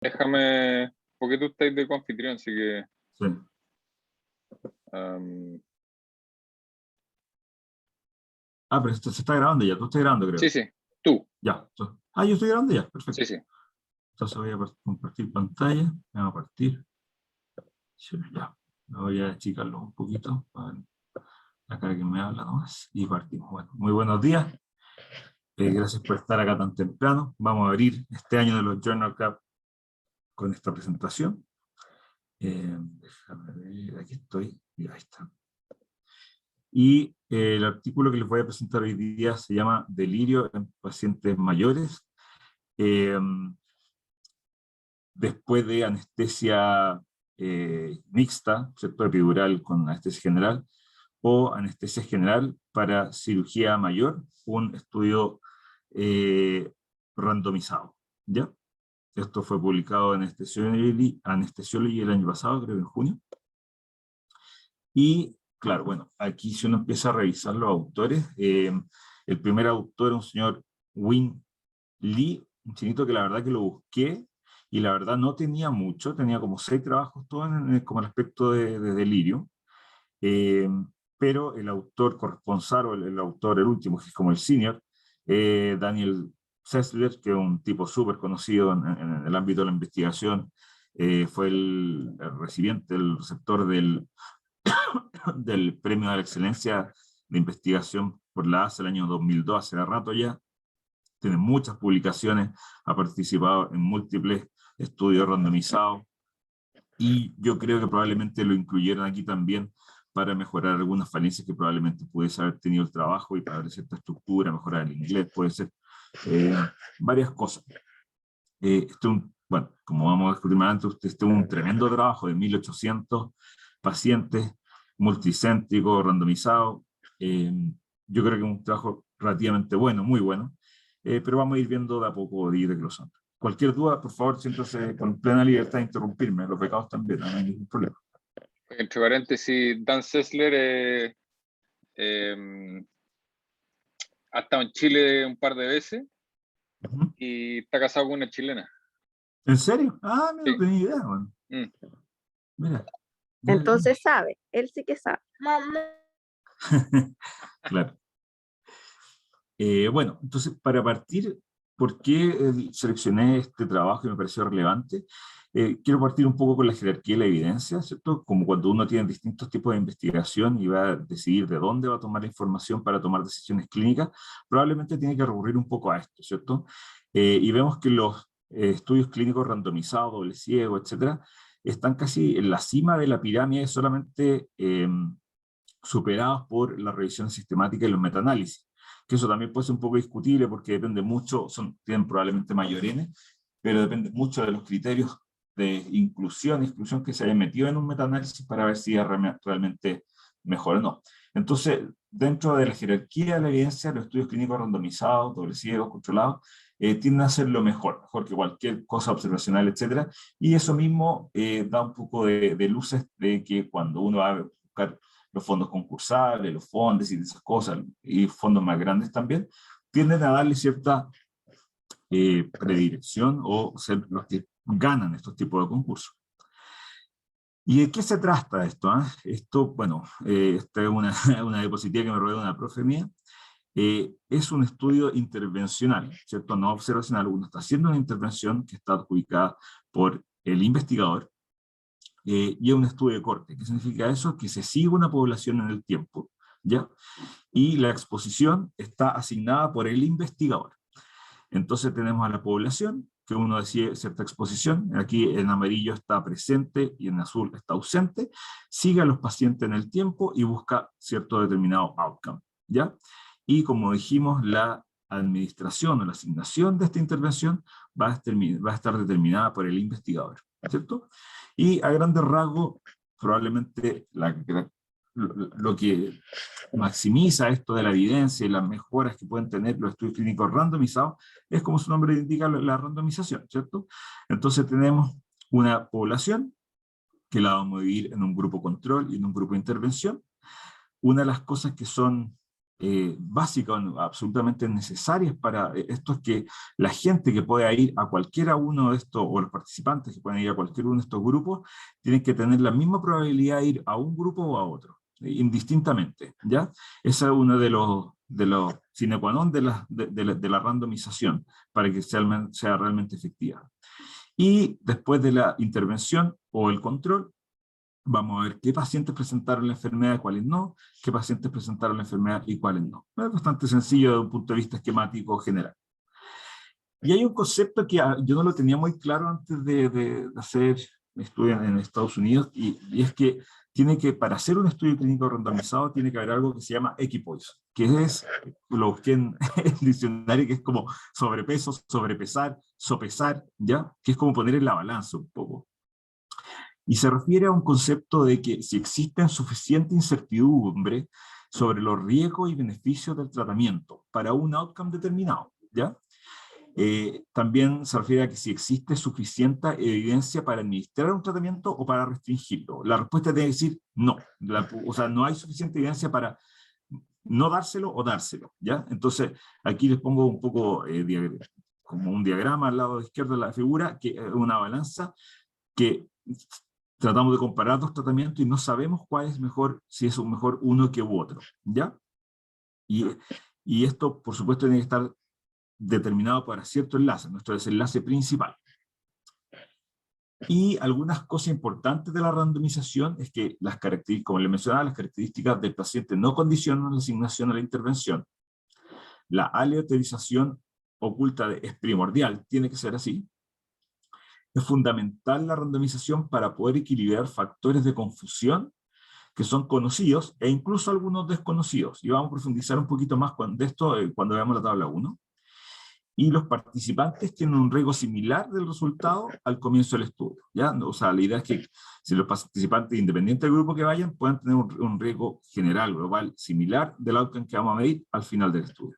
Déjame, porque tú estás de coanfitrión, así que Sí. um, Pero esto se está grabando ya, tú estás grabando, creo. sí, tú, Ya. Yo estoy grabando ya, sí, perfecto. sí. Entonces voy a compartir pantalla. Vamos a partir. Sí, ya. Voy a achicarlo un poquito para la cara que me habla nomás. Y partimos. Bueno, muy buenos días. Gracias por estar acá tan temprano. Vamos a abrir este año de los Journal Club con esta presentación. Déjame ver, aquí estoy. Y ahí está. Y el artículo que les voy a presentar hoy día se llama Delirio en pacientes mayores. Después de anestesia mixta, ¿cierto? Epidural con anestesia general, o anestesia general para cirugía mayor, un estudio randomizado, ¿ya? Esto fue publicado en Anesthesiology el año pasado, creo que en junio. Y, claro, bueno, aquí si uno empieza a revisar los autores, el primer autor es un señor Win Lee, un chinito que la verdad que lo busqué, y la verdad no tenía mucho, tenía como 6 trabajos todos como el aspecto de delirio, eh, pero el autor corresponsal, o el autor, el último, que es como el senior, Daniel Sessler, que es un tipo súper conocido en el ámbito de la investigación, fue el recipiente, el receptor del Premio a la Excelencia de Investigación por la ASA el año 2002, hace rato ya, tiene muchas publicaciones, ha participado en múltiples estudios randomizados, y yo creo que probablemente lo incluyeron aquí también para mejorar algunas falencias que probablemente pudiese haber tenido el trabajo y para darle cierta estructura, mejorar el inglés, puede ser varias cosas. Bueno, como vamos a discutir más antes, este es un tremendo trabajo de 1800 pacientes, multicéntrico, randomizado. Yo creo que es un trabajo relativamente bueno, muy bueno, pero vamos a ir viendo de a poco de ir desglosando. Cualquier duda, por favor, siéntase con plena libertad de interrumpirme. Los pecados también, no hay ningún problema. Entre paréntesis, Dan Sessler eh, ha estado en Chile un par de veces y está casado con una chilena. ¿En serio? Mira, Sí. no tenía idea, bueno. Mira. Entonces sabe, él sí que sabe. Mamá. Claro. Bueno, entonces, para partir, ¿por qué seleccioné este trabajo y me pareció relevante? Quiero partir un poco con la jerarquía de la evidencia, ¿cierto? Como cuando uno tiene distintos tipos de investigación y va a decidir de dónde va a tomar la información para tomar decisiones clínicas, probablemente tiene que recurrir un poco a esto, ¿cierto? Y vemos que los estudios clínicos randomizados, doble ciego, etcétera, están casi en la cima de la pirámide, solamente superados por la revisión sistemática y los metaanálisis, que eso también puede ser un poco discutible porque depende mucho, tienen probablemente mayor N, pero depende mucho de los criterios de inclusión y exclusión que se hayan metido en un metaanálisis para ver si es realmente mejor o no. Entonces, dentro de la jerarquía de la evidencia, los estudios clínicos randomizados, doble ciegos, controlados, tienden a ser lo mejor que cualquier cosa observacional, etcétera, y eso mismo da un poco de luces de que cuando uno va a buscar los fondos concursables, los fondos y esas cosas, y fondos más grandes también, tienden a darle cierta predilección o ser los que ganan estos tipos de concursos. ¿Y de qué se trata esto? Esto, bueno, esta es una diapositiva que me robé de una profe mía. Es un estudio intervencional, ¿cierto? No observacional. Uno está haciendo una intervención que está adjudicada por el investigador, y es un estudio de corte. ¿Qué significa eso? Que se sigue una población en el tiempo, ¿ya? Y la exposición está asignada por el investigador. Entonces tenemos a la población, que uno decide cierta exposición, aquí en amarillo está presente y en azul está ausente, sigue a los pacientes en el tiempo y busca cierto determinado outcome, ¿ya? Y como dijimos, la administración o la asignación de esta intervención va a estar determinada por el investigador, ¿cierto? Y a grandes rasgos, probablemente lo que maximiza esto de la evidencia y las mejoras que pueden tener los estudios clínicos randomizados es, como su nombre indica, la randomización, ¿cierto? Entonces tenemos una población que la vamos a dividir en un grupo control y en un grupo de intervención. Una de las cosas que son básicas, absolutamente necesarias para esto, es que la gente que pueda ir a cualquiera uno de estos, o los participantes que pueden ir a cualquier uno de estos grupos, tienen que tener la misma probabilidad de ir a un grupo o a otro, indistintamente, ¿ya? Ese es uno de los sine qua non de la randomización, para que sea realmente efectiva. Y después de la intervención o el control, vamos a ver qué pacientes presentaron la enfermedad y cuáles no, qué pacientes presentaron la enfermedad y cuáles no. Es bastante sencillo desde un punto de vista esquemático general. Y hay un concepto que yo no lo tenía muy claro antes de hacer estudios en Estados Unidos, y es que para hacer un estudio clínico randomizado tiene que haber algo que se llama equipoise, que es, lo busqué en el diccionario, que es como sobrepeso, sobrepesar, sopesar, ¿ya? Que es como poner en la balanza un poco. Y se refiere a un concepto de que si existe suficiente incertidumbre sobre los riesgos y beneficios del tratamiento para un outcome determinado, ¿ya? También se refiere a que si existe suficiente evidencia para administrar un tratamiento o para restringirlo. La respuesta debe decir no. O sea, no hay suficiente evidencia para no dárselo o dárselo, ¿ya? Entonces, aquí les pongo un poco como un diagrama al lado izquierdo de la figura, que es una balanza que tratamos de comparar dos tratamientos y no sabemos cuál es mejor, si es mejor uno que otro, ¿ya? Y esto, por supuesto, tiene que estar determinado para cierto enlace, nuestro desenlace principal. Y algunas cosas importantes de la randomización es que las características, como les mencionaba, las características del paciente no condicionan la asignación a la intervención. La aleatorización oculta es primordial, tiene que ser así. Es fundamental la randomización para poder equilibrar factores de confusión que son conocidos e incluso algunos desconocidos. Y vamos a profundizar un poquito más de esto cuando veamos la tabla 1. Y los participantes tienen un riesgo similar del resultado al comienzo del estudio, ¿ya? O sea, la idea es que si los participantes, independiente del grupo que vayan, puedan tener un riesgo general, global, similar del outcome que vamos a medir al final del estudio.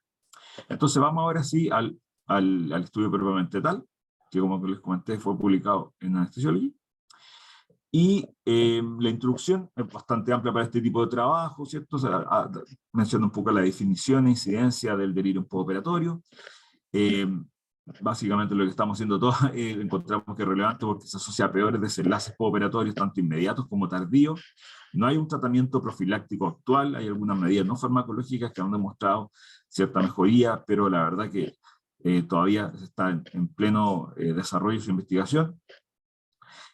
Entonces vamos ahora sí al estudio propiamente tal, que como les comenté fue publicado en Anesthesiology. Y la introducción es bastante amplia para este tipo de trabajo, ¿cierto? O sea, menciona un poco la definición e incidencia del delirio postoperatorio. Básicamente lo que estamos haciendo todos encontramos que es relevante porque se asocia a peores desenlaces postoperatorios, tanto inmediatos como tardíos. No hay un tratamiento profiláctico actual, hay algunas medidas no farmacológicas que han demostrado cierta mejoría, pero la verdad que todavía está en pleno desarrollo de su investigación.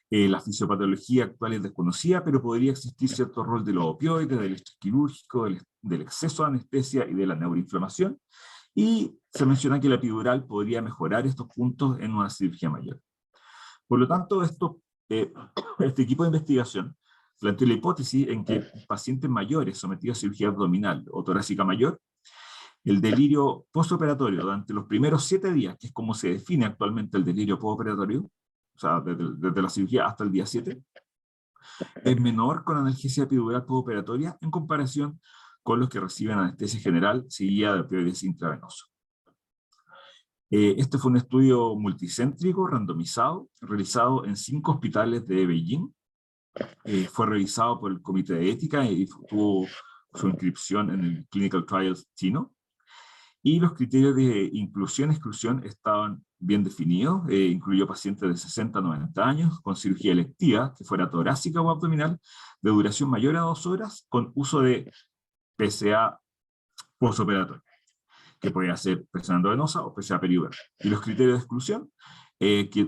La fisiopatología actual es desconocida, pero podría existir cierto rol de los opioides, del estrés quirúrgico, del exceso de anestesia y de la neuroinflamación. Y se menciona que la epidural podría mejorar estos puntos en una cirugía mayor. Por lo tanto, este equipo de investigación planteó la hipótesis en que pacientes mayores sometidos a cirugía abdominal o torácica mayor, el delirio postoperatorio durante los primeros 7 días, que es como se define actualmente el delirio postoperatorio, o sea, desde la cirugía hasta el día 7, es menor con analgesia epidural postoperatoria en comparación con los que reciben anestesia general seguida de opioides intravenosos. Este fue un estudio multicéntrico, randomizado, realizado en 5 hospitales de Beijing. Fue revisado por el Comité de Ética y tuvo su inscripción en el Clinical Trials chino. Y los criterios de inclusión y exclusión estaban bien definidos. Incluyó pacientes de 60 a 90 años con cirugía electiva, que fuera torácica o abdominal, de duración mayor a 2 horas, con uso de PCA postoperatorio, que podía ser PCA endovenosa o PCA peridural. Y los criterios de exclusión,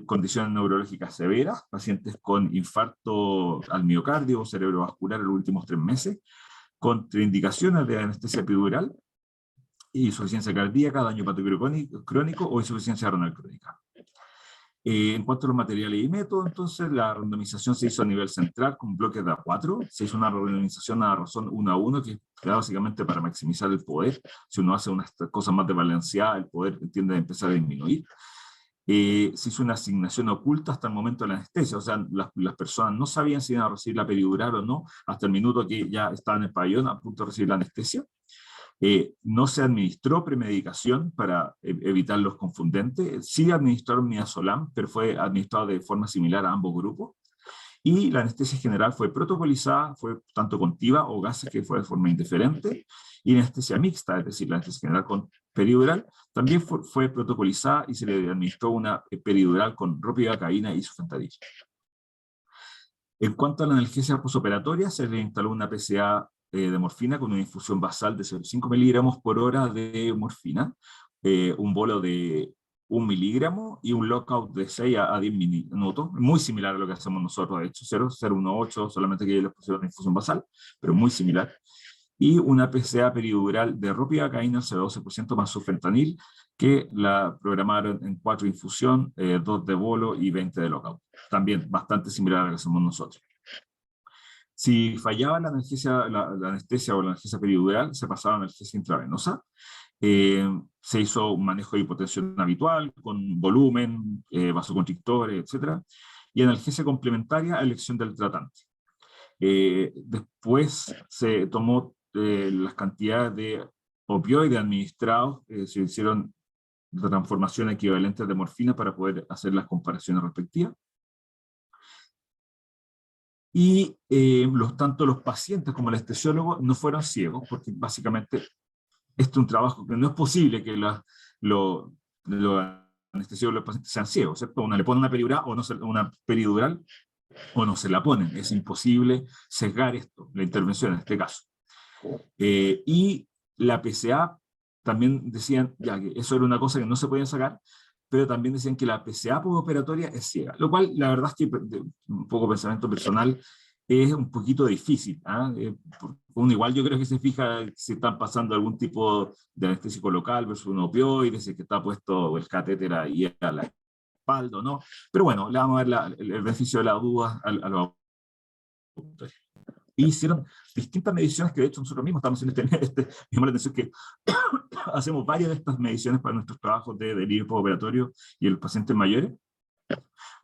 condiciones neurológicas severas, pacientes con infarto al miocardio o cerebrovascular en los últimos 3 meses, contraindicaciones de anestesia epidural, insuficiencia cardíaca, daño hepatocrónico o insuficiencia renal crónica. En cuanto a los materiales y métodos, entonces la randomización se hizo a nivel central con bloques de A4, se hizo una randomización a razón 1 a 1, que era básicamente para maximizar el poder. Si uno hace unas cosas más desbalanceadas, el poder tiende a empezar a disminuir. Se hizo una asignación oculta hasta el momento de la anestesia, o sea, las personas no sabían si iban a recibir la peridural o no, hasta el minuto que ya estaban en el pabellón a punto de recibir la anestesia. No se administró premedicación para evitar los confundentes. Sí administraron midazolam, pero fue administrado de forma similar a ambos grupos. Y la anestesia general fue protocolizada, fue tanto con TIVA o gases, que fue de forma indiferente, y la anestesia mixta, es decir, la anestesia general con peridural, también fue protocolizada y se le administró una peridural con ropivacaína y sufentanil. En cuanto a la analgesia posoperatoria, se le instaló una PCA de morfina con una infusión basal de 0,5 miligramos por hora de morfina, un bolo de 1 miligramo y un lockout de 6 a 10 minutos, muy similar a lo que hacemos nosotros, de hecho 0,018, solamente que ellos les pusieron una infusión basal, pero muy similar. Y una PCA peridural de ropivacaína, 0,12% más sufentanil, que la programaron en 4 infusión, 2 de bolo y 20 de lockout. También bastante similar a lo que hacemos nosotros. Si fallaba la anestesia o la anestesia peridural, se pasaba a analgesia intravenosa. Se hizo un manejo de hipotensión habitual, con volumen, vasoconstrictores, etc. Y analgesia complementaria a elección del tratante. Después se tomó las cantidades de opioides administrados, se hicieron transformaciones equivalentes de morfina para poder hacer las comparaciones respectivas. Y tanto los pacientes como el anestesiólogo no fueron ciegos, porque básicamente este es un trabajo que no es posible que los anestesiólogos y los pacientes sean ciegos, ¿cierto? Uno le pone una peridural o no se la ponen. Es imposible sesgar esto, la intervención en este caso. Y la PCA también decían ya que eso era una cosa que no se podía sacar, pero también decían que la PCA postoperatoria es ciega, lo cual la verdad es que, un poco pensamiento personal, es un poquito difícil. Uno igual yo creo que se fija si están pasando algún tipo de anestésico local versus un opioide, si es que está puesto el catéter ahí a la espalda, ¿no? Pero bueno, le vamos a dar el beneficio de la duda a los autores. Y hicieron distintas mediciones que de hecho nosotros mismos estamos haciendo me llamó la atención que hacemos varias de estas mediciones para nuestros trabajos de delirio postoperatorio y en los pacientes mayores.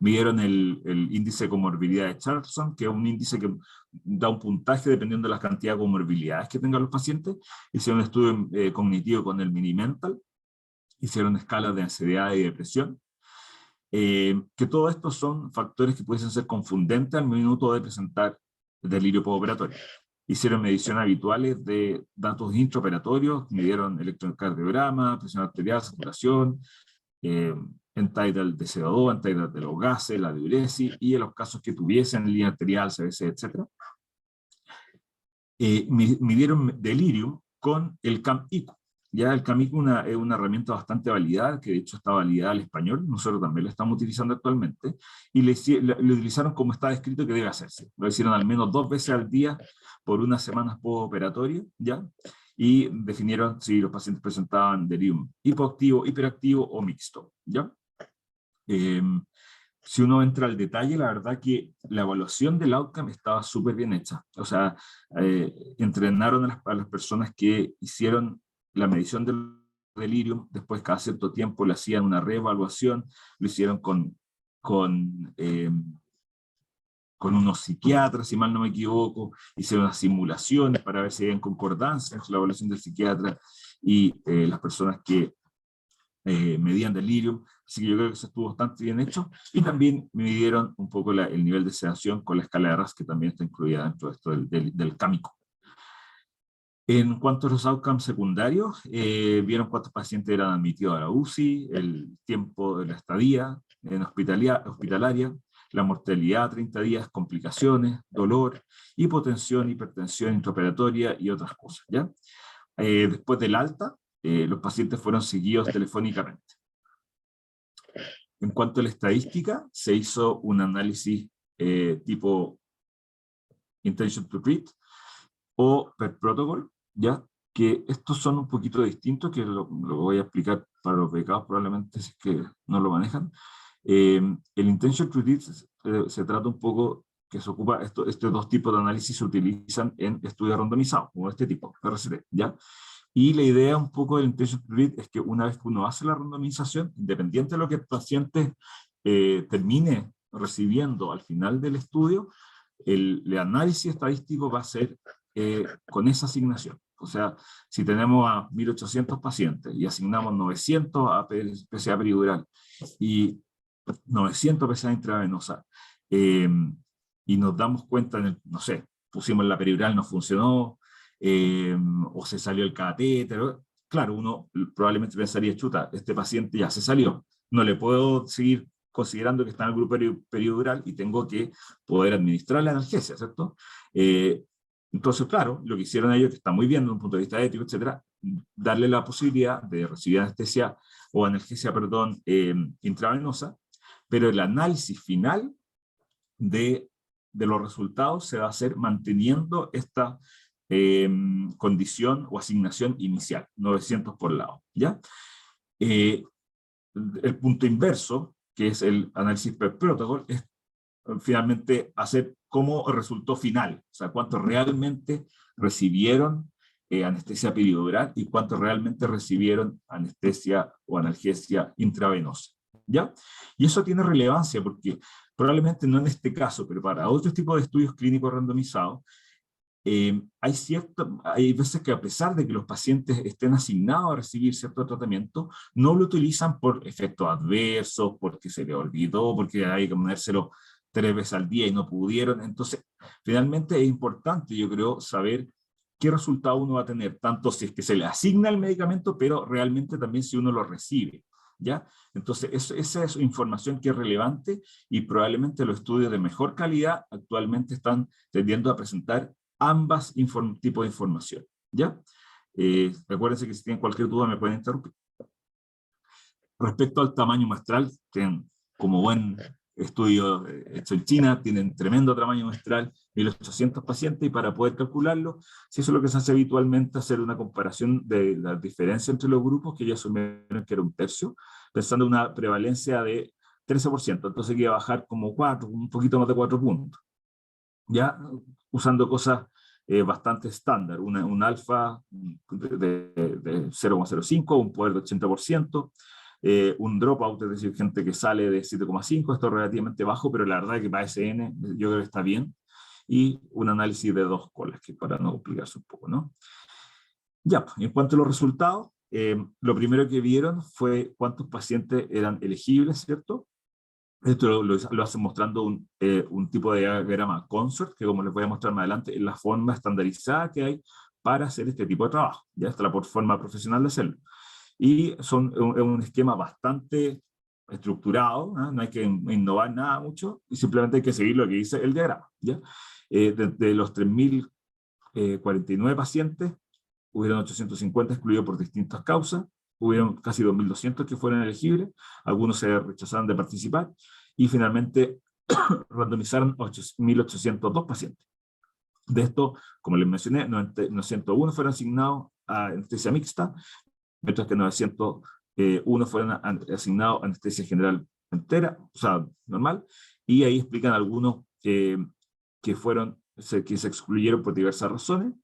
Midieron el índice de comorbilidad de Charlson, que es un índice que da un puntaje dependiendo de la cantidad de comorbilidades que tengan los pacientes. Hicieron un estudio cognitivo con el Mini-Mental, hicieron escalas de ansiedad y depresión, que todo esto son factores que pueden ser confundentes al minuto de presentar delirio postoperatorio. Hicieron mediciones habituales de datos intraoperatorios, midieron electrocardiograma, presión arterial, saturación, end-tidal de CO2, end-tidal de los gases, la diuresis, y en los casos que tuviesen línea arterial, CBC, etc. Midieron delirium con el CAM-IQ. Ya el CAM-IQ es una herramienta bastante validada, que de hecho está validada al español, nosotros también la estamos utilizando actualmente, y le utilizaron como está descrito que debe hacerse. Lo hicieron al menos 2 veces al día por unas semanas postoperatorias, ¿ya? Y definieron si los pacientes presentaban delirium hipoactivo, hiperactivo o mixto, ¿ya? Si uno entra al detalle, la verdad que la evaluación del outcome estaba súper bien hecha. O sea, entrenaron a las personas que hicieron la medición del delirium, después cada cierto tiempo le hacían una reevaluación, lo hicieron con unos psiquiatras, si mal no me equivoco, hicieron unas simulaciones para ver si había concordancia entre la evaluación del psiquiatra y las personas que medían delirium, así que yo creo que eso estuvo bastante bien hecho, y también midieron un poco el nivel de sedación con la escala de RASS, que también está incluida dentro de esto del CAM-IQ. En cuanto a los outcomes secundarios, vieron cuántos pacientes eran admitidos a la UCI, el tiempo de la estadía en hospitalaria, la mortalidad, 30 días, complicaciones, dolor, hipotensión, hipertensión intraoperatoria y otras cosas, ¿ya? Después del alta, los pacientes fueron seguidos telefónicamente. En cuanto a la estadística, se hizo un análisis tipo intention to treat o per protocol, ¿ya? Que estos son un poquito distintos, que lo voy a explicar para los becados probablemente si es que no lo manejan. El intention to treat se trata un poco que se ocupa, estos 2 tipos de análisis se utilizan en estudios randomizados, como este tipo, RCT, ¿ya? Y la idea un poco del intention to treat es que una vez que uno hace la randomización, independiente de lo que el paciente termine recibiendo al final del estudio, el análisis estadístico va a ser con esa asignación. O sea, si tenemos a 1.800 pacientes y asignamos 900 a PCA peridural y 900 PCA intravenosa, y nos damos cuenta, no sé, pusimos la peridural, no funcionó, o se salió el catéter, claro, uno probablemente pensaría, chuta, este paciente ya se salió, no le puedo seguir considerando que está en el grupo peridural y tengo que poder administrar la analgesia, ¿cierto? Entonces, claro, lo que hicieron ellos, que está muy bien desde un punto de vista ético, etcétera, darle la posibilidad de recibir anestesia o analgesia, perdón, intravenosa, pero el análisis final de los resultados se va a hacer manteniendo esta condición o asignación inicial, 900 por lado, ¿ya? El punto inverso, que es el análisis per protocol, es finalmente hacer cómo resultó final, o sea, cuántos realmente recibieron anestesia peridural y cuántos realmente recibieron anestesia o analgesia intravenosa, ¿ya? Y eso tiene relevancia porque probablemente no en este caso, pero para otros tipos de estudios clínicos randomizados, hay veces que a pesar de que los pacientes estén asignados a recibir cierto tratamiento, no lo utilizan por efectos adversos, porque se les olvidó, porque hay que ponérselo 3 veces al día y no pudieron. Entonces, finalmente es importante, yo creo, saber qué resultado uno va a tener, tanto si es que se le asigna el medicamento, pero realmente también si uno lo recibe, ¿ya? Entonces, esa es información que es relevante y probablemente los estudios de mejor calidad actualmente están tendiendo a presentar ambas tipos de información, ¿ya? Recuérdense que si tienen cualquier duda me pueden interrumpir. Respecto al tamaño muestral, tienen como buen estudio hecho en China, tienen tremendo tamaño muestral, 1800 pacientes, y para poder calcularlo, si eso es lo que se hace habitualmente, hacer una comparación de la diferencia entre los grupos, que ya asumieron que era 1/3, pensando en una prevalencia de 13%, entonces iba a bajar como 4, un poquito más de 4 puntos, ya usando cosas bastante estándar, un alfa de 0,05, un poder de 80%, un dropout, es decir, gente que sale de 7,5, esto es relativamente bajo, pero la verdad es que para SN yo creo que está bien, y un análisis de 2 colas, que para no complicarse un poco, ¿no? Ya, en cuanto a los resultados, lo primero que vieron fue cuántos pacientes eran elegibles, ¿cierto? Esto lo hacen mostrando un tipo de diagrama CONSORT, que como les voy a mostrar más adelante, es la forma estandarizada que hay para hacer este tipo de trabajo. Ya está la forma profesional de hacerlo. Y es un esquema bastante estructurado, ¿no? No hay que innovar nada mucho, y simplemente hay que seguir lo que dice el diagrama, ¿ya? De los 3.049 pacientes, hubieron 850 excluidos por distintas causas, hubieron casi 2.200 que fueron elegibles, algunos se rechazaron de participar, y finalmente randomizaron 1.802 pacientes. De esto, como les mencioné, 901 fueron asignados a anestesia mixta, mientras que 901 fueron asignados a anestesia general entera, o sea, normal, y ahí explican algunos que se excluyeron por diversas razones,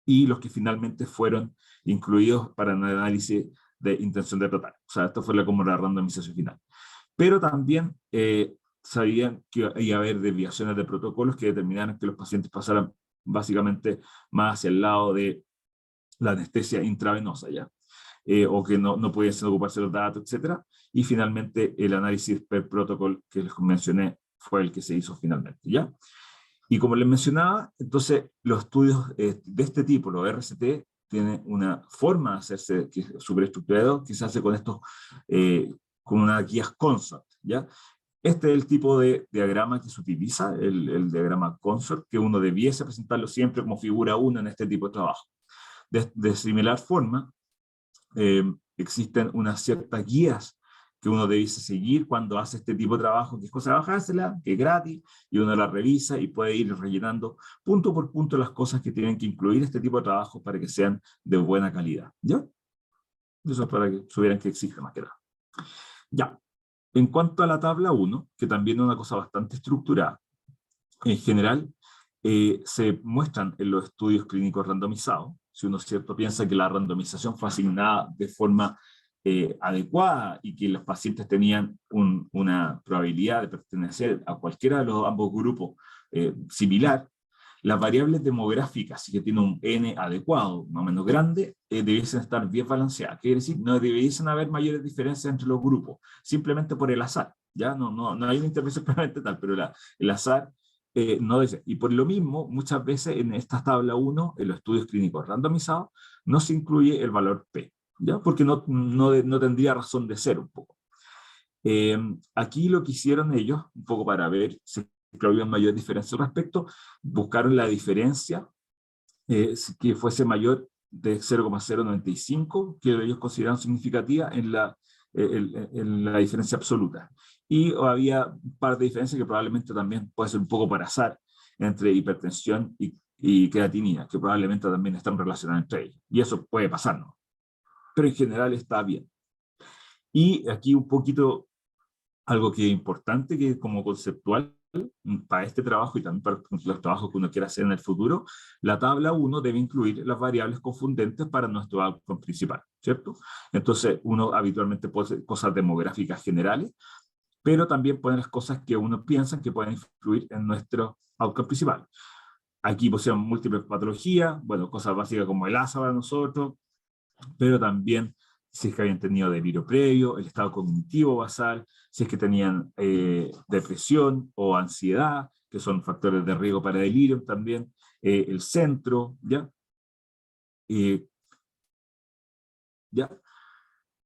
y los que finalmente fueron incluidos para el análisis de intención de tratar. O sea, esto fue como la randomización final. Pero también sabían que iba a haber desviaciones de protocolos que determinaran que los pacientes pasaran básicamente más hacia el lado de la anestesia intravenosa, ¿ya? O que no pudiesen ocuparse los datos, etc. Y finalmente el análisis per protocol que les mencioné fue el que se hizo finalmente, ¿ya? Y como les mencionaba, entonces los estudios de este tipo, los RCT, tienen una forma de hacerse que es súper estructurado, que se hace con estos, con unas guías CONSORT, ¿ya? Este es el tipo de diagrama que se utiliza, el diagrama CONSORT, que uno debiese presentarlo siempre como figura 1 en este tipo de trabajo. De similar forma, existen unas ciertas guías que uno debiese seguir cuando hace este tipo de trabajo, que es cosa de bajársela, que es gratis, y uno la revisa y puede ir rellenando punto por punto las cosas que tienen que incluir este tipo de trabajo para que sean de buena calidad, ¿ya? Eso es para que supieran que existe más que nada. Ya, en cuanto a la tabla 1, que también es una cosa bastante estructurada, en general se muestran en los estudios clínicos randomizados, si uno cierto piensa que la randomización fue asignada de forma adecuada y que los pacientes tenían una probabilidad de pertenecer a cualquiera de los ambos grupos similar, las variables demográficas, si que tiene un N adecuado, más o menos grande, debiesen estar bien balanceadas. Quiere decir, no debiesen haber mayores diferencias entre los grupos, simplemente por el azar. ¿Ya? No hay una intervención permanente tal, pero el azar no dice. Y por lo mismo, muchas veces en esta tabla 1, en los estudios clínicos randomizados, no se incluye el valor P, ¿ya? Porque no tendría razón de ser un poco. Aquí lo que hicieron ellos, un poco para ver si había mayor diferencia al respecto, buscaron la diferencia que fuese mayor de 0,095, que ellos consideraron significativa en la diferencia absoluta. Y había un par de diferencias que probablemente también puede ser un poco por azar, entre hipertensión y creatinina, que probablemente también están relacionadas entre ellas. Y eso puede pasar, ¿no? Pero en general está bien. Y aquí un poquito algo que es importante, que como conceptual, para este trabajo y también para los trabajos que uno quiera hacer en el futuro, la tabla 1 debe incluir las variables confundentes para nuestro outcome principal, ¿cierto? Entonces, uno habitualmente puede hacer cosas demográficas generales, pero también ponen las cosas que uno piensa que pueden influir en nuestro outcome principal. Aquí pusieron múltiples patologías, bueno, cosas básicas como el ASA para nosotros, pero también si es que habían tenido delirio previo, el estado cognitivo basal, si es que tenían depresión o ansiedad, que son factores de riesgo para delirio también, el centro, ¿ya? ¿Ya?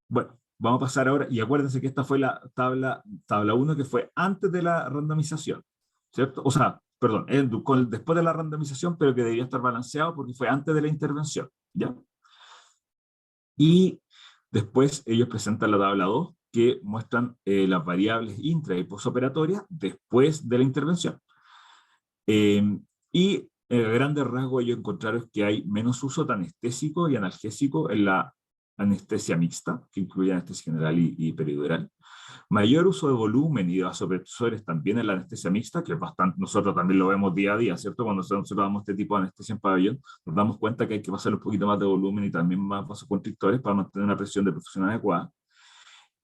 Bueno, vamos a pasar ahora, y acuérdense que esta fue la tabla 1 que fue antes de la randomización, ¿cierto? O sea, perdón, después de la randomización, pero que debía estar balanceado porque fue antes de la intervención, ¿ya? Y después ellos presentan la tabla 2, que muestran las variables intra y posoperatorias después de la intervención. Y a grandes rasgos ellos encontraron que hay menos uso de anestésico y analgésico en la anestesia mixta, que incluye anestesia general y peridural. Mayor uso de volumen y de vasopresores también en la anestesia mixta, que es bastante, nosotros también lo vemos día a día, ¿cierto? Cuando nosotros damos este tipo de anestesia en pabellón, nos damos cuenta que hay que pasar un poquito más de volumen y también más vasoconstrictores para mantener una presión de perfusión adecuada.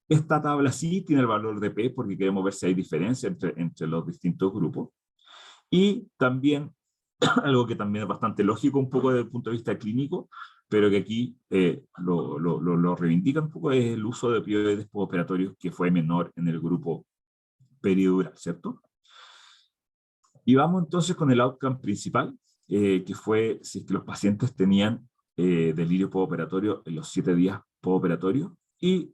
Esta tabla sí tiene el valor de P, porque queremos ver si hay diferencia entre los distintos grupos. Y también, algo que también es bastante lógico un poco desde el punto de vista clínico, pero que aquí lo reivindica un poco, es el uso de opioides postoperatorios que fue menor en el grupo peridural, ¿cierto? Y vamos entonces con el outcome principal, que fue si es que los pacientes tenían delirio postoperatorio en los 7 días postoperatorios, y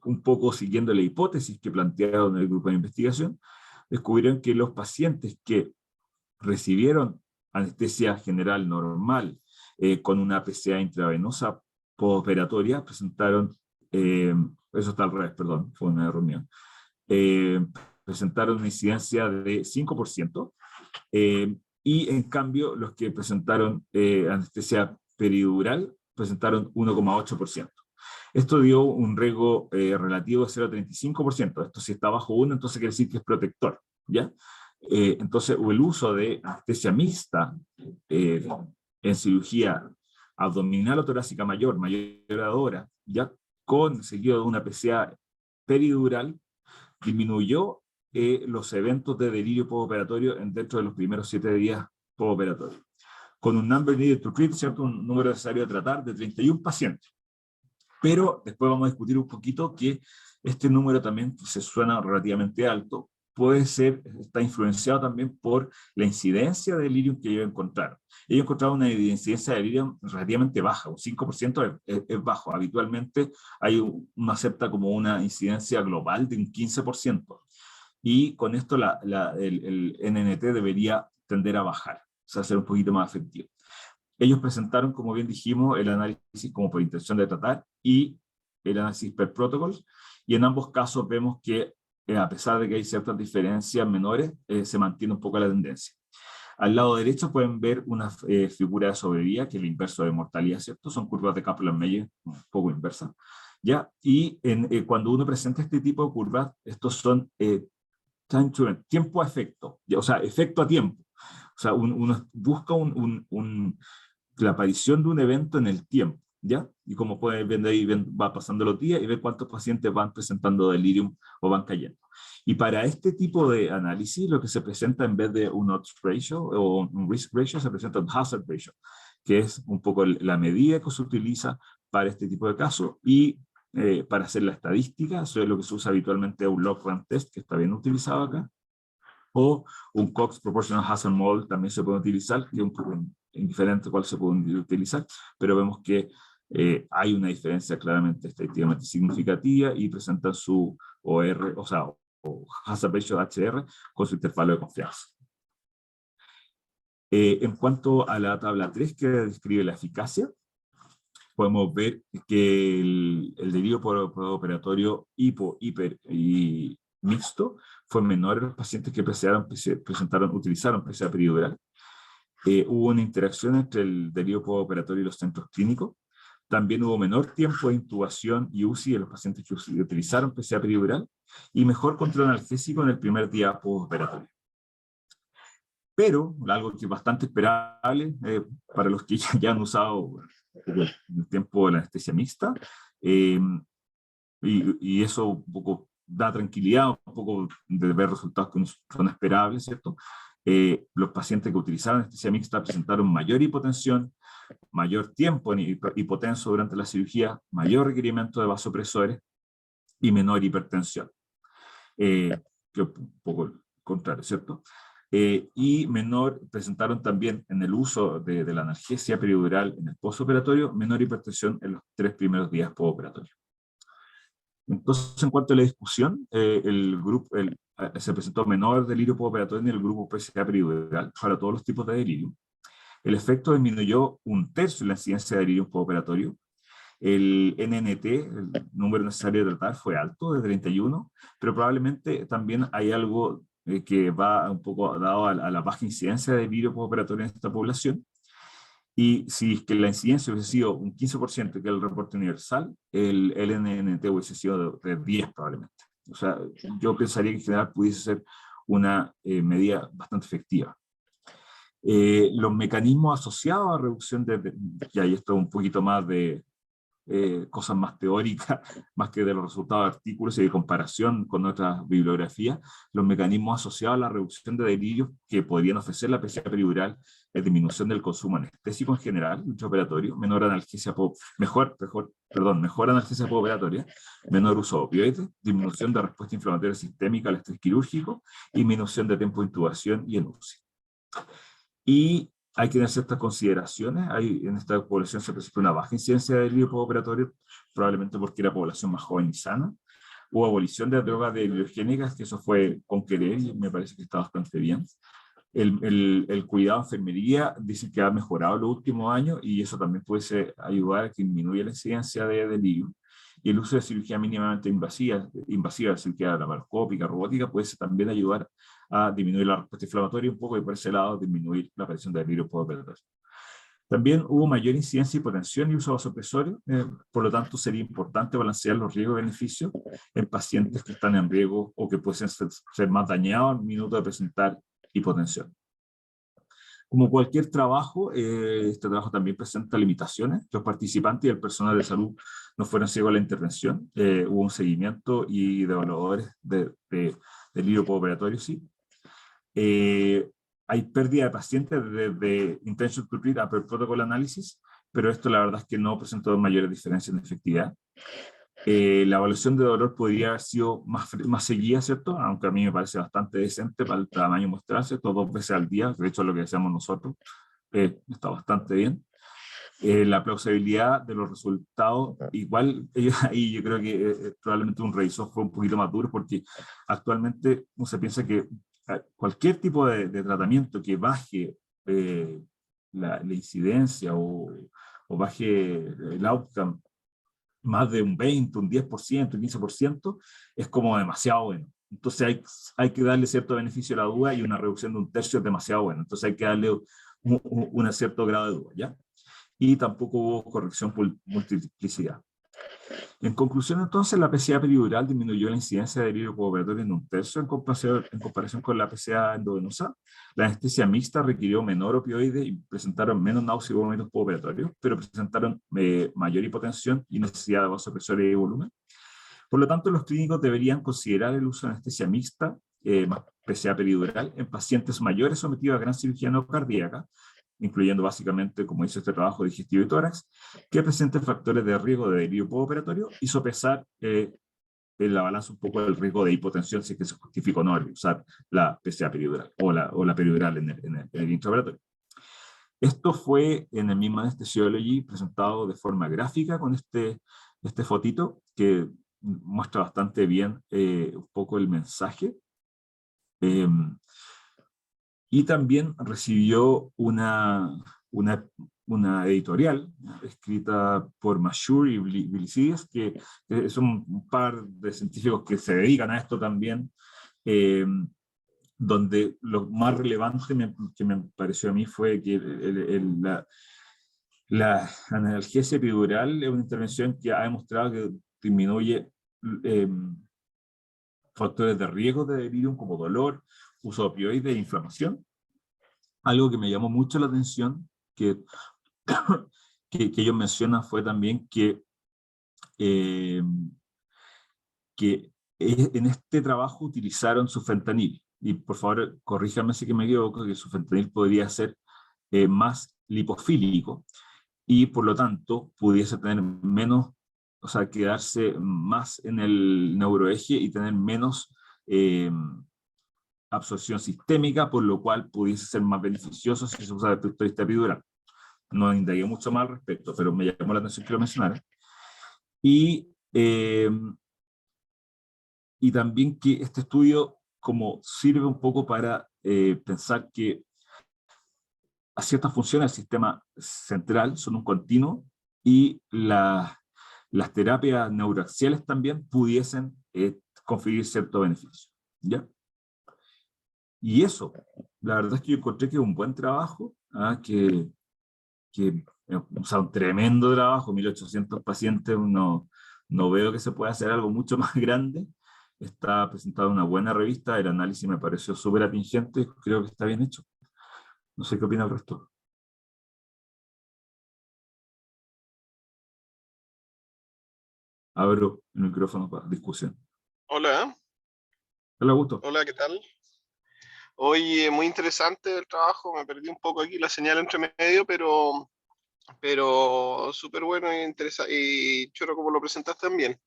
un poco siguiendo la hipótesis que plantearon en el grupo de investigación, descubrieron que los pacientes que recibieron anestesia general normal con una PCA intravenosa postoperatoria presentaron, eso está al revés, perdón, fue una error mía, presentaron una incidencia de 5%, y en cambio los que presentaron anestesia peridural presentaron 1,8%. Esto dio un riesgo relativo de 0,35%. Esto si está bajo 1, entonces quiere decir que es protector, ¿ya? Entonces, el uso de anestesia mixta en cirugía abdominal o torácica mayoradora, ya seguido de una PCA peridural, disminuyó los eventos de delirio postoperatorio dentro de los primeros 7 días postoperatorios, con un number needed to treat, ¿cierto? Un número necesario de tratar de 31 pacientes. Pero después vamos a discutir un poquito que este número también se suena relativamente alto, puede ser, está influenciado también por la incidencia de delirium que ellos encontraron. Ellos encontraron una incidencia de delirium relativamente baja, un 5% es bajo. Habitualmente uno acepta como una incidencia global de un 15%. Y con esto el NNT debería tender a bajar, o sea, ser un poquito más efectivo. Ellos presentaron, como bien dijimos, el análisis como por intención de tratar y el análisis per protocol, y en ambos casos vemos que a pesar de que hay ciertas diferencias menores, se mantiene un poco la tendencia. Al lado derecho pueden ver una figura de sobrevida, que es el inverso de mortalidad, ¿cierto? Son curvas de Kaplan-Meier, un poco inversas, ¿ya? Y cuando uno presenta este tipo de curvas, estos son tiempo a efecto, ¿ya? O sea, efecto a tiempo. O sea, uno busca la aparición de un evento en el tiempo, ¿ya? Y como pueden ver ahí, va pasando los días y ver cuántos pacientes van presentando delirium o van cayendo. Y para este tipo de análisis, lo que se presenta en vez de un odds ratio o un risk ratio, se presenta un hazard ratio, que es un poco la medida que se utiliza para este tipo de casos. Y para hacer la estadística, eso es lo que se usa habitualmente, un log rank test, que está bien utilizado acá. O un Cox Proportional Hazard Model también se puede utilizar, que es un poco indiferente cuál se puede utilizar, pero vemos que hay una diferencia claramente estadísticamente significativa y presentan su OR, o sea, o Hazard Ratio HR con su intervalo de confianza. En cuanto a la tabla 3 que describe la eficacia, podemos ver que el delirio operatorio hipo, hiper y mixto fue menor en los pacientes que utilizaron PCA peridural. Hubo una interacción entre el delirio postoperatorio y los centros clínicos. También hubo menor tiempo de intubación y UCI en los pacientes que utilizaron PCA peridural y mejor control analgésico en el primer día postoperatorio. Pero, algo que es bastante esperable para los que ya han usado el tiempo de la anestesia mixta, y eso un poco da tranquilidad, un poco de ver resultados que son esperables, ¿cierto? Los pacientes que utilizaron anestesia mixta presentaron mayor hipotensión, mayor tiempo en hipotenso durante la cirugía, mayor requerimiento de vasopresores y menor hipertensión. Que un poco el contrario, ¿cierto? Y presentaron también en el uso de la analgesia peridural en el postoperatorio, menor hipertensión en los 3 primeros días postoperatorios. Entonces, en cuanto a la discusión, se presentó menor delirio postoperatorio en el grupo PCA peridural para todos los tipos de delirio. El efecto disminuyó 1/3 la incidencia de delirio postoperatorio. El NNT, el número necesario de tratar, fue alto, de 31, pero probablemente también hay algo que va un poco dado a la baja incidencia de delirio postoperatorio en esta población. Y si es que la incidencia hubiese sido un 15%, que es el reporte universal, el NNT hubiese sido de 10 probablemente. O sea, yo pensaría que en general pudiese ser una medida bastante efectiva. Los mecanismos asociados a reducción ya hay esto un poquito más de cosas más teóricas, más que de los resultados de artículos y de comparación con otras bibliografías, los mecanismos asociados a la reducción de delirios que podrían ofrecer la PCA peridural es disminución del consumo anestésico en general, intraoperatorio, mejor analgesia postoperatoria, menor uso de opioides, disminución de respuesta inflamatoria sistémica al estrés quirúrgico y disminución de tiempo de intubación y en UCI. Y hay que tener ciertas consideraciones. En esta población se presentó una baja incidencia de delirio postoperatorio, probablemente porque era población más joven y sana. Hubo abolición de drogas deliriogénicas, que eso fue con querer y me parece que está bastante bien. El cuidado de enfermería dice que ha mejorado en los últimos años y eso también puede ayudar a que disminuya la incidencia de delirio. Y el uso de cirugía mínimamente invasiva, cirugía laparoscópica, robótica, puede también ayudar a disminuir la respuesta inflamatoria un poco y por ese lado disminuir la aparición de delirio postoperatorio. También hubo mayor incidencia de hipotensión y uso de vasopresores, por lo tanto sería importante balancear los riesgos y beneficios en pacientes que están en riesgo o que pueden ser más dañados al minuto de presentar hipotensión. Como cualquier trabajo, este trabajo también presenta limitaciones. Los participantes y el personal de salud no fueron ciegos a la intervención. Hubo un seguimiento y de evaluadores de delirio postoperatorio, sí. Hay pérdida de pacientes desde intention to treat a per protocol análisis, pero esto la verdad es que no presentó mayores diferencias en efectividad. La evaluación de dolor podría haber sido más seguida, ¿cierto? Aunque a mí me parece bastante decente para el tamaño muestral, ¿cierto? 2 veces al día, de hecho es lo que hacemos nosotros, está bastante bien. La plausibilidad de los resultados, igual, ahí yo creo que probablemente un revisor fue un poquito más duro, porque actualmente se piensa que cualquier tipo de tratamiento que baje la incidencia o baje el outcome más de un 20, un 10%, un 15%, es como demasiado bueno. Entonces hay que darle cierto beneficio a la duda y una reducción de 1/3 es demasiado bueno. Entonces hay que darle un cierto grado de duda, ¿ya? Y tampoco hubo corrección por multiplicidad. En conclusión, entonces, la PCA peridural disminuyó la incidencia de delirio postoperatorio en 1/3 en comparación con la PCA endovenosa. La anestesia mixta requirió menor opioide y presentaron menos náuseas y vómitos postoperatorios, pero presentaron mayor hipotensión y necesidad de vasopresores y volumen. Por lo tanto, los clínicos deberían considerar el uso de anestesia mixta, más PCA peridural, en pacientes mayores sometidos a gran cirugía no cardíaca, incluyendo básicamente, como dice este trabajo, digestivo y tórax, que presenten factores de riesgo de delirio postoperatorio y sopesar en la balanza un poco el riesgo de hipotensión, si es que se justifica o no usar la PCA peridural o la peridural en el intraoperatorio. Esto fue en el mismo Anesthesiology presentado de forma gráfica con este fotito que muestra bastante bien un poco el mensaje. Y también recibió una editorial escrita por Mashur y Bilicides, que es un par de científicos que se dedican a esto también, donde lo más relevante que me pareció a mí fue que la analgesia epidural es una intervención que ha demostrado que disminuye factores de riesgo de delirium como dolor, uso de opioides e inflamación. Algo que me llamó mucho la atención que ellos mencionan fue también que en este trabajo utilizaron sufentanil. Y por favor, corríjame si que me equivoco, que sufentanil podría ser más lipofílico y por lo tanto pudiese tener menos, o sea, quedarse más en el neuroeje y tener menos absorción sistémica, por lo cual pudiese ser más beneficioso si se usa el peptidista epidural. No indagué mucho más al respecto, pero me llamó la atención que lo mencionara. Y también que este estudio como sirve un poco para pensar que a ciertas funciones del sistema central son un continuo y las terapias neuroaxiales también pudiesen conferir cierto beneficio. ¿Ya? Y eso, la verdad es que yo encontré que es un buen trabajo, o sea, un tremendo trabajo, 1800 pacientes, no veo que se pueda hacer algo mucho más grande. Está presentado en una buena revista, el análisis me pareció súper atingente, creo que está bien hecho. No sé qué opina el resto. Abro el micrófono para discusión. Hola. Hola, Augusto. Hola, ¿qué tal? Oye, muy interesante el trabajo, me perdí un poco aquí la señal entre medio, pero súper bueno y interesante, y choro como lo presentaste también.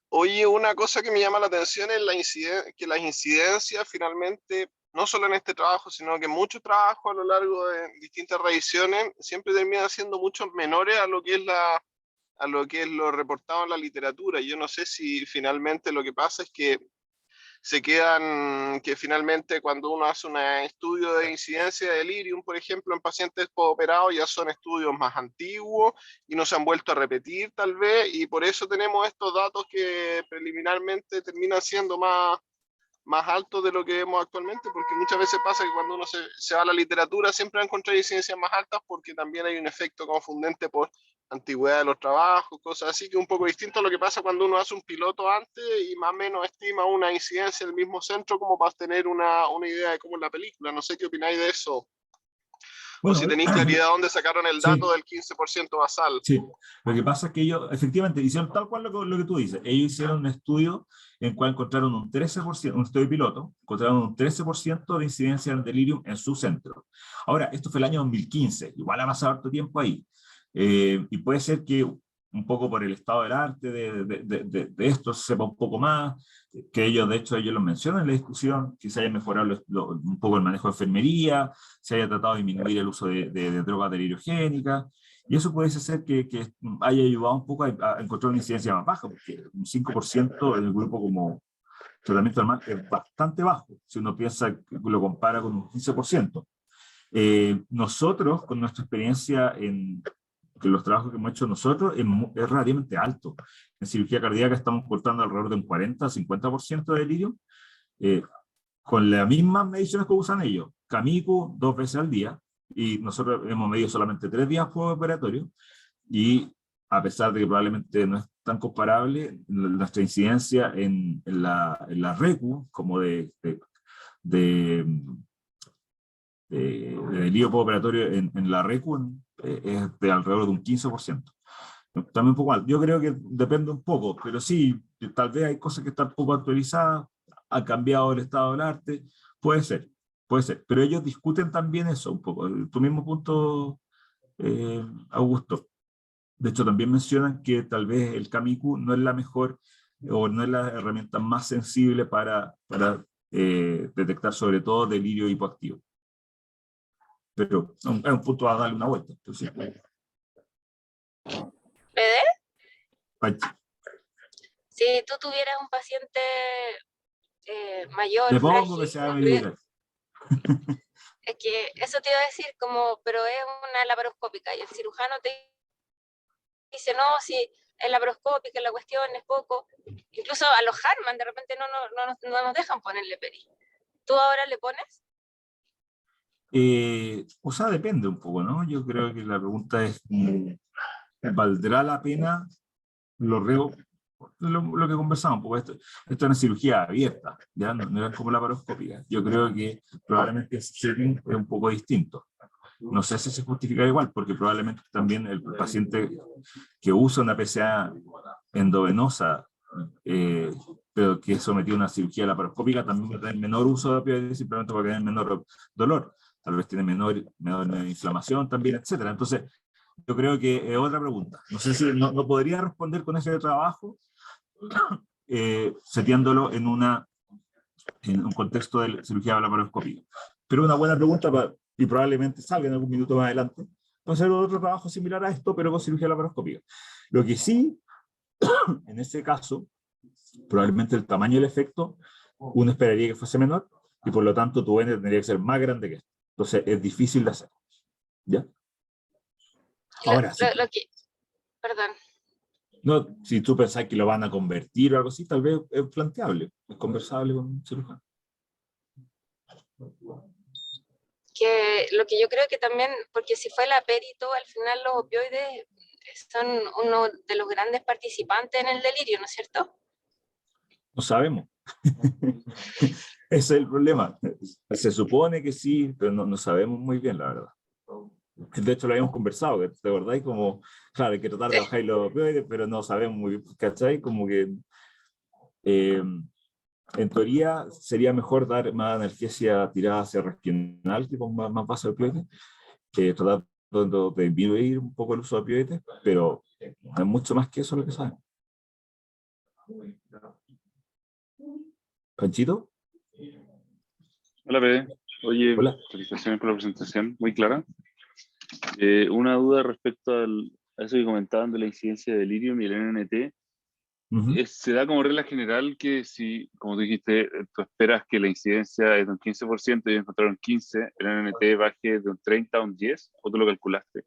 Oye, una cosa que me llama la atención es que las incidencias finalmente, no solo en este trabajo, sino que en muchos trabajos a lo largo de distintas revisiones, siempre terminan siendo mucho menores a lo que es lo reportado en la literatura. Yo no sé si finalmente lo que pasa es que que finalmente cuando uno hace un estudio de incidencia de delirium, por ejemplo, en pacientes postoperados, ya son estudios más antiguos y no se han vuelto a repetir tal vez, y por eso tenemos estos datos que preliminarmente terminan siendo más altos de lo que vemos actualmente, porque muchas veces pasa que cuando uno se va a la literatura siempre va a encontrar incidencias más altas porque también hay un efecto confundente por antigüedad de los trabajos, cosas así, que es un poco distinto a lo que pasa cuando uno hace un piloto antes y más o menos estima una incidencia en el mismo centro como para tener una idea de cómo es la película. No sé qué opináis de eso. Bueno, o si tenéis claridad de dónde sacaron el dato del 15% basal. Sí, lo que pasa es que ellos efectivamente hicieron tal cual lo que tú dices. Ellos hicieron un estudio en el cual encontraron un 13%, un estudio piloto, encontraron un 13% de incidencia en delirium en su centro. Ahora, esto fue el año 2015, igual ha pasado harto tiempo ahí. Y puede ser que un poco por el estado del arte de esto se sepa un poco más, que ellos, de hecho, ellos lo mencionan en la discusión, que se haya mejorado un poco el manejo de enfermería, se haya tratado de disminuir el uso de drogas deliriogénicas, y eso puede ser que haya ayudado un poco a encontrar una incidencia más baja, porque un 5% en el grupo como tratamiento normal es bastante bajo, si uno piensa que lo compara con un 15%. Nosotros, con nuestra experiencia que los trabajos que hemos hecho nosotros es relativamente alto. En cirugía cardíaca estamos cortando alrededor de un 40-50% de delirio, con las mismas mediciones que usan ellos. Camicu 2 veces al día, y nosotros hemos medido solamente 3 días postoperatorio, y a pesar de que probablemente no es tan comparable, nuestra incidencia en la RECU, como de delirio postoperatorio en la RECU, es de alrededor de un 15%. También un poco mal. Yo creo que depende un poco, pero sí, tal vez hay cosas que están poco actualizadas, ha cambiado el estado del arte, puede ser, pero ellos discuten también eso un poco, tu mismo punto, Augusto. De hecho, también mencionan que tal vez el Camicu no es la mejor o no es la herramienta más sensible para detectar sobre todo delirio hipoactivo. Pero es un punto a darle una vuelta. Entonces, ¿PD? Panchi, Si tú tuvieras un paciente mayor, le pongo frágil, que sea con medible. es que eso te iba a decir, como, pero es una laparoscópica y el cirujano te dice, no, si es laparoscópica, la cuestión es poco. Incluso a los Harman de repente no nos dejan ponerle peri. ¿Tú ahora le pones? O sea, depende un poco, ¿no? Yo creo que la pregunta es, ¿valdrá la pena lo que conversamos? Porque esto es una cirugía abierta, ya no es como la laparoscópica. Yo creo que probablemente el setting es un poco distinto. No sé si se justifica igual, porque probablemente también el paciente que usa una PCA endovenosa, pero que es sometido a una cirugía laparoscópica, también va a tener menor uso de opioides simplemente porque tiene menor dolor. Tal vez tiene menor inflamación también, etcétera. Entonces, yo creo que es otra pregunta. No sé si no podría responder con ese trabajo, seteándolo en un contexto de cirugía laparoscópica. Pero una buena pregunta y probablemente salga en algún minuto más adelante. Va a ser otro trabajo similar a esto, pero con cirugía laparoscópica. Lo que sí, en ese caso, probablemente el tamaño del efecto, uno esperaría que fuese menor, y por lo tanto tu N tendría que ser más grande que esto. Entonces es difícil de hacer. ¿Ya? Ahora sí. Perdón. No, si tú pensás que lo van a convertir o algo así, tal vez es planteable, es conversable con un cirujano. Que lo que yo creo que también, porque si fue la perito, al final los opioides son uno de los grandes participantes en el delirio, ¿no es cierto? No sabemos. Ese es el problema. Se supone que sí, pero no sabemos muy bien, la verdad. De hecho, lo habíamos conversado, ¿de verdad? Y como, claro, hay que tratar de bajar los opioides, pero no sabemos muy bien, ¿cachai? Como que, en teoría, sería mejor dar más analgesia tirada hacia regional, tipo más base de opioides, tratar de disminuir un poco el uso de opioides, pero no es mucho más que eso lo que sabemos. ¿Panchito? Hola, Pede. Oye, Hola. felicitaciones por la presentación, muy clara. Una duda respecto a eso que comentaban de la incidencia de delirium y el NNT. Se da como regla general que si, como tú dijiste, tú esperas que la incidencia es de un 15% y encontraron 15, el NNT baje de un 30 a un 10, o tú lo calculaste.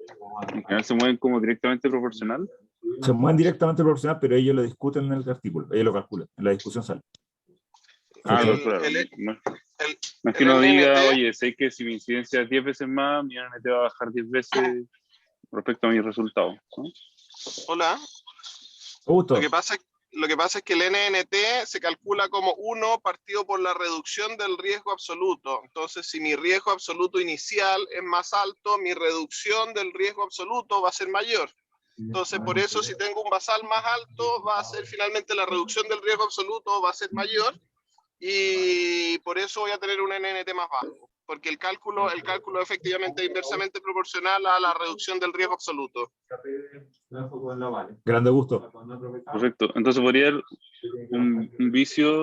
En general se mueven como directamente proporcional. Se mueven directamente proporcional, pero ellos lo discuten en el artículo, ellos lo calculan, en la discusión sale. Claro. No es que uno diga, oye, sé que si mi incidencia es 10 veces más, mi NNT va a bajar 10 veces respecto a mis resultados, ¿no? Hola. Augusto. Lo que pasa es que el NNT se calcula como 1 partido por la reducción del riesgo absoluto. Entonces, si mi riesgo absoluto inicial es más alto, mi reducción del riesgo absoluto va a ser mayor. Entonces, por eso, si tengo un basal más alto, va a ser finalmente la reducción del riesgo absoluto va a ser mayor, y por eso voy a tener un NNT más bajo, porque el cálculo efectivamente es inversamente proporcional a la reducción del riesgo absoluto. Grande gusto. Perfecto. Entonces podría haber un vicio